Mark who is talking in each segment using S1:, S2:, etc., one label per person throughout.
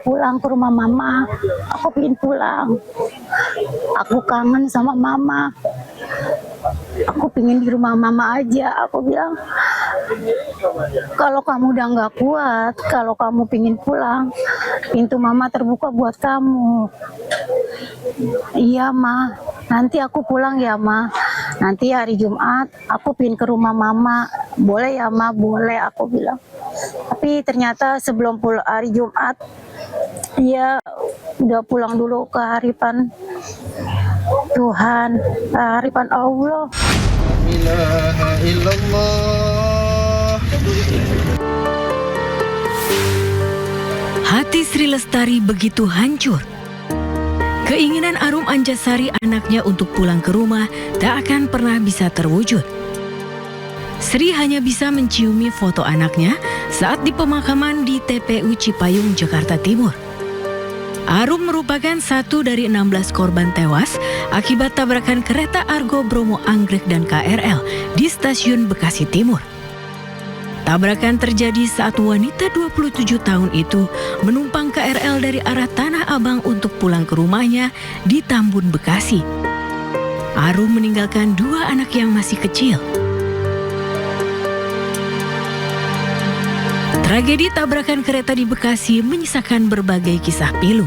S1: pulang ke rumah mama. Aku pengen pulang. Aku kangen sama mama. Aku pengen di rumah mama aja. Aku bilang, kalau kamu udah nggak kuat, kalau kamu pengen pulang, pintu mama terbuka buat kamu. Iya ma, nanti aku pulang ya ma. Nanti hari Jumat aku pengen ke rumah mama. Boleh ya ma, boleh, aku bilang. Tapi ternyata sebelum pulang hari Jumat, dia udah pulang dulu ke harapan Tuhan, harapan Allah.
S2: Ilaha illallah.
S3: Hati Sri Lestari begitu hancur. Keinginan Arum Anjasari anaknya untuk pulang ke rumah tak akan pernah bisa terwujud. Sri hanya bisa menciumi foto anaknya saat di pemakaman di TPU Cipayung, Jakarta Timur. Arum merupakan satu dari 16 korban tewas akibat tabrakan kereta Argo Bromo Anggrek dan KRL di stasiun Bekasi Timur. Tabrakan terjadi saat wanita 27 tahun itu menumpang KRL dari arah Tanah Abang untuk pulang ke rumahnya di Tambun, Bekasi. Arum meninggalkan 2 anak yang masih kecil. Tragedi tabrakan kereta di Bekasi menyisakan berbagai kisah pilu.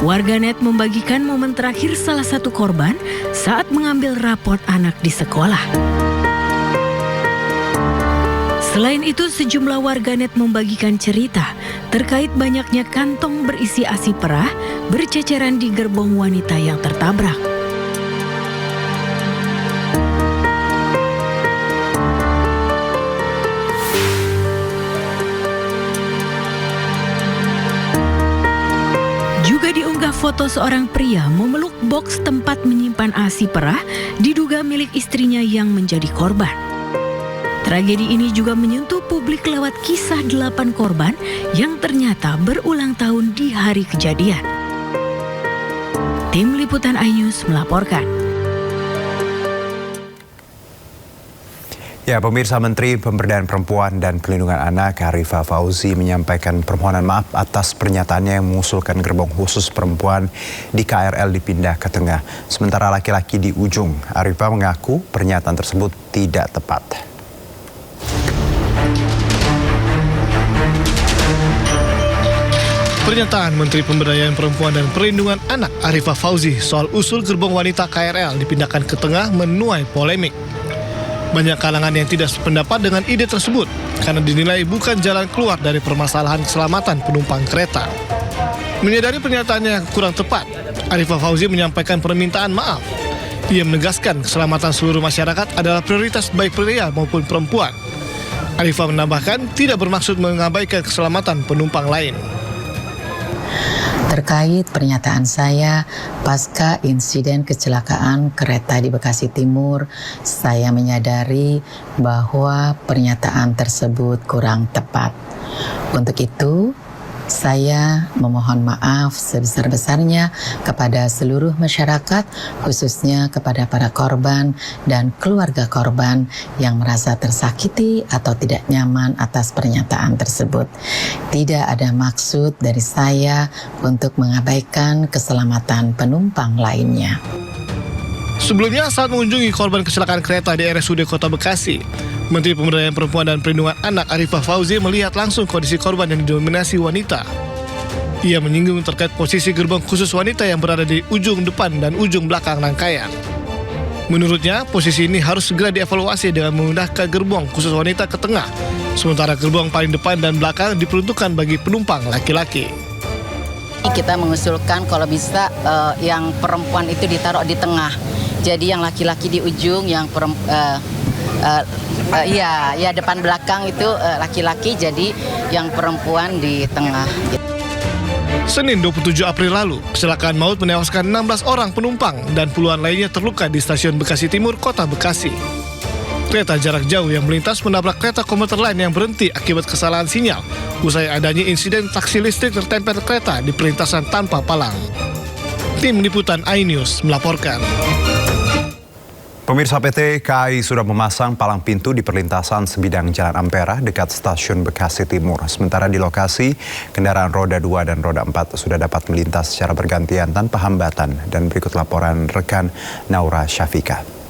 S3: Warganet membagikan momen terakhir salah satu korban saat mengambil raport anak di sekolah. Selain itu, sejumlah warganet membagikan cerita terkait banyaknya kantong berisi ASI perah berceceran di gerbong wanita yang tertabrak. Juga diunggah foto seorang pria memeluk box tempat menyimpan ASI perah diduga milik istrinya yang menjadi korban. Tragedi ini juga menyentuh publik lewat kisah 8 korban yang ternyata berulang tahun di hari kejadian. Tim Liputan iNews melaporkan.
S4: Ya, pemirsa, Menteri Pemberdayaan Perempuan dan Pelindungan Anak Arifah Fauzi menyampaikan permohonan maaf atas pernyataannya yang mengusulkan gerbong khusus perempuan di KRL dipindah ke tengah, sementara laki-laki di ujung. Arifah mengaku pernyataan tersebut tidak tepat.
S2: Pernyataan Menteri Pemberdayaan Perempuan dan Perlindungan Anak Arifah Fauzi soal usul gerbong wanita KRL dipindahkan ke tengah menuai polemik. Banyak kalangan yang tidak sependapat dengan ide tersebut karena dinilai bukan jalan keluar dari permasalahan keselamatan penumpang kereta. Menyadari pernyataannya kurang tepat, Arifah Fauzi menyampaikan permintaan maaf. Ia menegaskan keselamatan seluruh masyarakat adalah prioritas baik pria maupun perempuan. Arifah menambahkan tidak bermaksud mengabaikan keselamatan penumpang lain.
S5: Terkait pernyataan saya pasca insiden kecelakaan kereta di Bekasi Timur, saya menyadari bahwa pernyataan tersebut kurang tepat. Untuk itu, saya memohon maaf sebesar-besarnya kepada seluruh masyarakat, khususnya kepada para korban dan keluarga korban yang merasa tersakiti atau tidak nyaman atas pernyataan tersebut. Tidak ada maksud dari saya untuk mengabaikan keselamatan penumpang lainnya.
S2: Sebelumnya, saat mengunjungi korban kecelakaan kereta di RSUD Kota Bekasi, Menteri Pemberdayaan Perempuan dan Perlindungan Anak Arifah Fauzi melihat langsung kondisi korban yang didominasi wanita. Ia menyinggung terkait posisi gerbong khusus wanita yang berada di ujung depan dan ujung belakang rangkaian. Menurutnya, posisi ini harus segera dievaluasi dengan memindahkan gerbong khusus wanita ke tengah, sementara gerbong paling depan dan belakang diperuntukkan bagi penumpang laki-laki.
S6: Kita mengusulkan kalau bisa yang perempuan itu ditaruh di tengah. Jadi yang laki-laki di ujung, yang depan belakang itu laki-laki, jadi yang perempuan di tengah.
S2: Senin 27 April lalu, kecelakaan maut menewaskan 16 orang penumpang dan puluhan lainnya terluka di stasiun Bekasi Timur, Kota Bekasi. Kereta jarak jauh yang melintas menabrak kereta komuter lain yang berhenti akibat kesalahan sinyal usai adanya insiden taksi listrik tertempel kereta di perlintasan tanpa palang. Tim Liputan iNews melaporkan.
S4: Pemirsa, PT KAI sudah memasang palang pintu di perlintasan sebidang Jalan Ampera dekat stasiun Bekasi Timur. Sementara di lokasi, kendaraan roda 2 dan roda 4 sudah dapat melintas secara bergantian tanpa hambatan. Dan berikut laporan rekan Naura Syafika.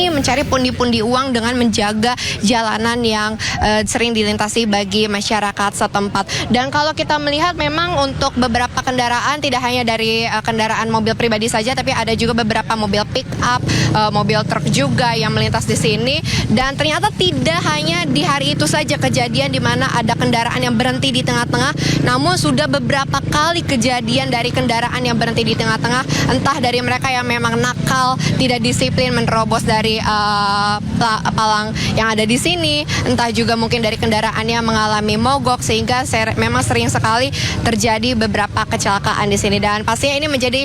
S7: Mencari pundi-pundi uang dengan menjaga jalanan yang sering dilintasi bagi masyarakat setempat. Dan kalau kita melihat memang untuk beberapa kendaraan tidak hanya dari kendaraan mobil pribadi saja, tapi ada juga beberapa mobil pick up, mobil truk juga yang melintas di sini. Dan ternyata tidak hanya di hari itu saja kejadian di mana ada kendaraan yang berhenti di tengah-tengah, namun sudah beberapa kali kejadian dari kendaraan yang berhenti di tengah-tengah, entah dari mereka yang memang nakal, tidak disiplin menerobos dari palang yang ada di sini, entah juga mungkin dari kendaraan yang mengalami mogok, sehingga memang sering sekali terjadi beberapa kecelakaan di sini. Dan pastinya ini menjadi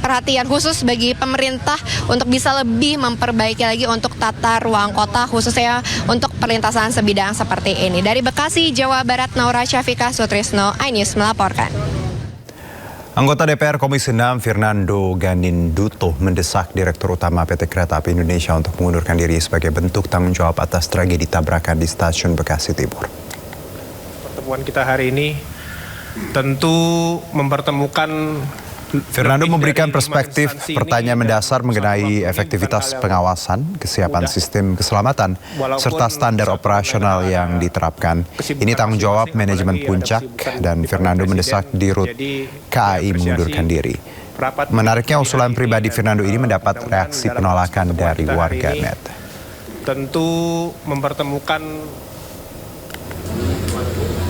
S7: perhatian khusus bagi pemerintah untuk bisa lebih memperbaiki lagi untuk tata ruang kota, khususnya untuk perlintasan sebidang seperti ini. Dari Bekasi, Jawa Barat, Naura Syafika, Sutrisno, iNews melaporkan.
S4: Anggota DPR Komisi 6 Fernando Ganinduto mendesak Direktur Utama PT Kereta Api Indonesia untuk mengundurkan diri sebagai bentuk tanggung jawab atas tragedi tabrakan di stasiun Bekasi Timur.
S8: Pertemuan kita hari ini tentu mempertemukan.
S4: Fernando memberikan perspektif pertanyaan mendasar mengenai efektivitas pengawasan, kesiapan sistem keselamatan, serta standar operasional yang diterapkan. Ini tanggung jawab manajemen puncak, dan Fernando mendesak Dirut KAI mengundurkan diri. Menariknya, usulan pribadi Fernando ini mendapat reaksi penolakan dari warganet.
S8: Tentu mempertemukan.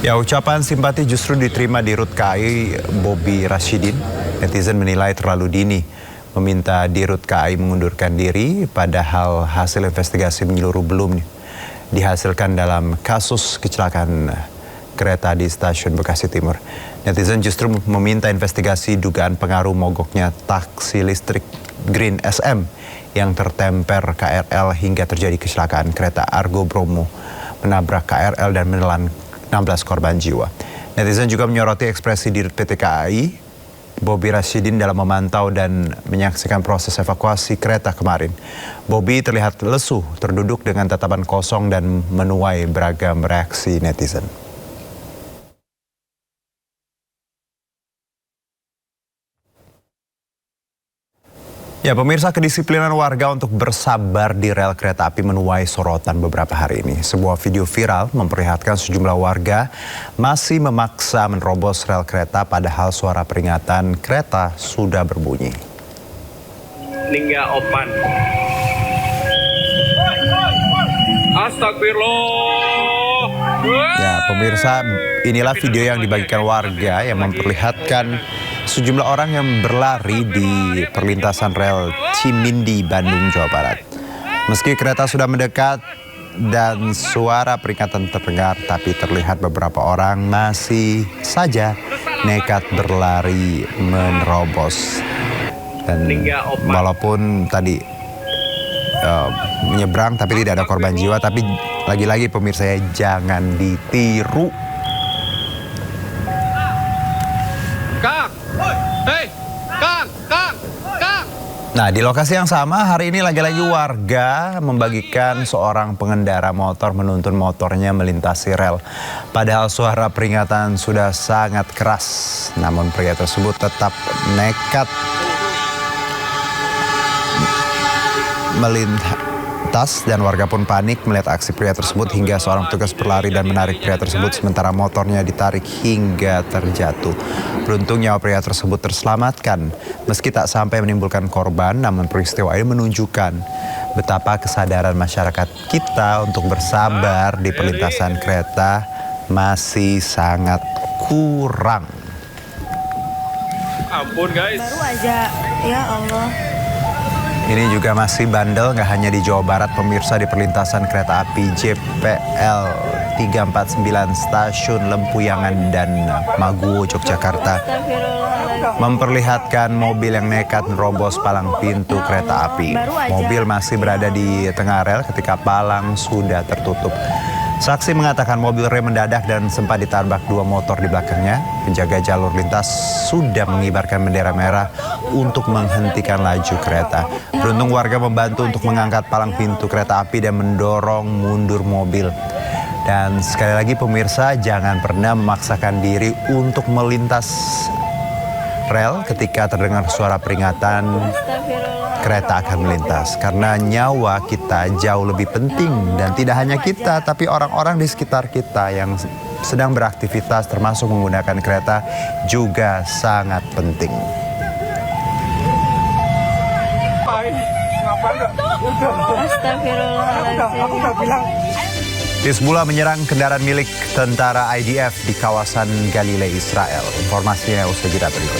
S4: Ya, ucapan simpati justru diterima Dirut KAI Bobi Rashidin. Netizen menilai terlalu dini meminta Dirut KAI mengundurkan diri, padahal hasil investigasi menyeluruh belum dihasilkan dalam kasus kecelakaan kereta di stasiun Bekasi Timur. Netizen justru meminta investigasi dugaan pengaruh mogoknya taksi listrik Green SM yang tertemper KRL hingga terjadi kecelakaan kereta Argo Bromo menabrak KRL dan menelan 16 korban jiwa. Netizen juga menyoroti ekspresi Dirut PT KAI Bobi Rashidin dalam memantau dan menyaksikan proses evakuasi kereta kemarin. Bobi terlihat lesu, terduduk dengan tatapan kosong dan menuai beragam reaksi netizen. Ya, pemirsa, kedisiplinan warga untuk bersabar di rel kereta api menuai sorotan beberapa hari ini. Sebuah video viral memperlihatkan sejumlah warga masih memaksa menerobos rel kereta padahal suara peringatan kereta sudah berbunyi.
S9: Ningga opan. Astagfirullah.
S4: Ya, pemirsa, inilah video yang dibagikan warga yang memperlihatkan sejumlah orang yang berlari di perlintasan rel Cimindi, Bandung, Jawa Barat. Meski kereta sudah mendekat dan suara peringatan terdengar, tapi terlihat beberapa orang masih saja nekat berlari menerobos. Dan walaupun tadi menyeberang tapi tidak ada korban jiwa, tapi lagi-lagi pemirsa, ya, jangan ditiru. Nah, di lokasi yang sama hari ini lagi-lagi warga membagikan seorang pengendara motor menuntun motornya melintasi rel. Padahal suara peringatan sudah sangat keras, namun pria tersebut tetap nekat melintas dan warga pun panik melihat aksi pria tersebut hingga seorang petugas berlari dan menarik pria tersebut sementara motornya ditarik hingga terjatuh. Beruntung nyawa pria tersebut terselamatkan. Meski tak sampai menimbulkan korban, namun peristiwa ini menunjukkan betapa kesadaran masyarakat kita untuk bersabar di perlintasan kereta masih sangat kurang.
S9: Ampun guys.
S10: Baru aja, ya Allah.
S4: Ini juga masih bandel, nggak hanya di Jawa Barat, pemirsa, di perlintasan kereta api JPL 349 Stasiun Lempuyangan dan Maguwo, Yogyakarta, memperlihatkan mobil yang nekat menerobos palang pintu kereta api. Mobil masih berada di tengah rel ketika palang sudah tertutup. Saksi mengatakan mobil rem mendadak dan sempat ditabrak 2 motor di belakangnya. Penjaga jalur lintas sudah mengibarkan bendera merah untuk menghentikan laju kereta. Beruntung warga membantu untuk mengangkat palang pintu kereta api dan mendorong mundur mobil. Dan sekali lagi pemirsa, jangan pernah memaksakan diri untuk melintas rel ketika terdengar suara peringatan kereta akan melintas, karena nyawa kita jauh lebih penting, dan tidak hanya kita tapi orang-orang di sekitar kita yang sedang beraktivitas termasuk menggunakan kereta juga sangat penting. Hizbullah menyerang kendaraan milik tentara IDF di kawasan Galilea, Israel. Informasinya usai jeda berikut.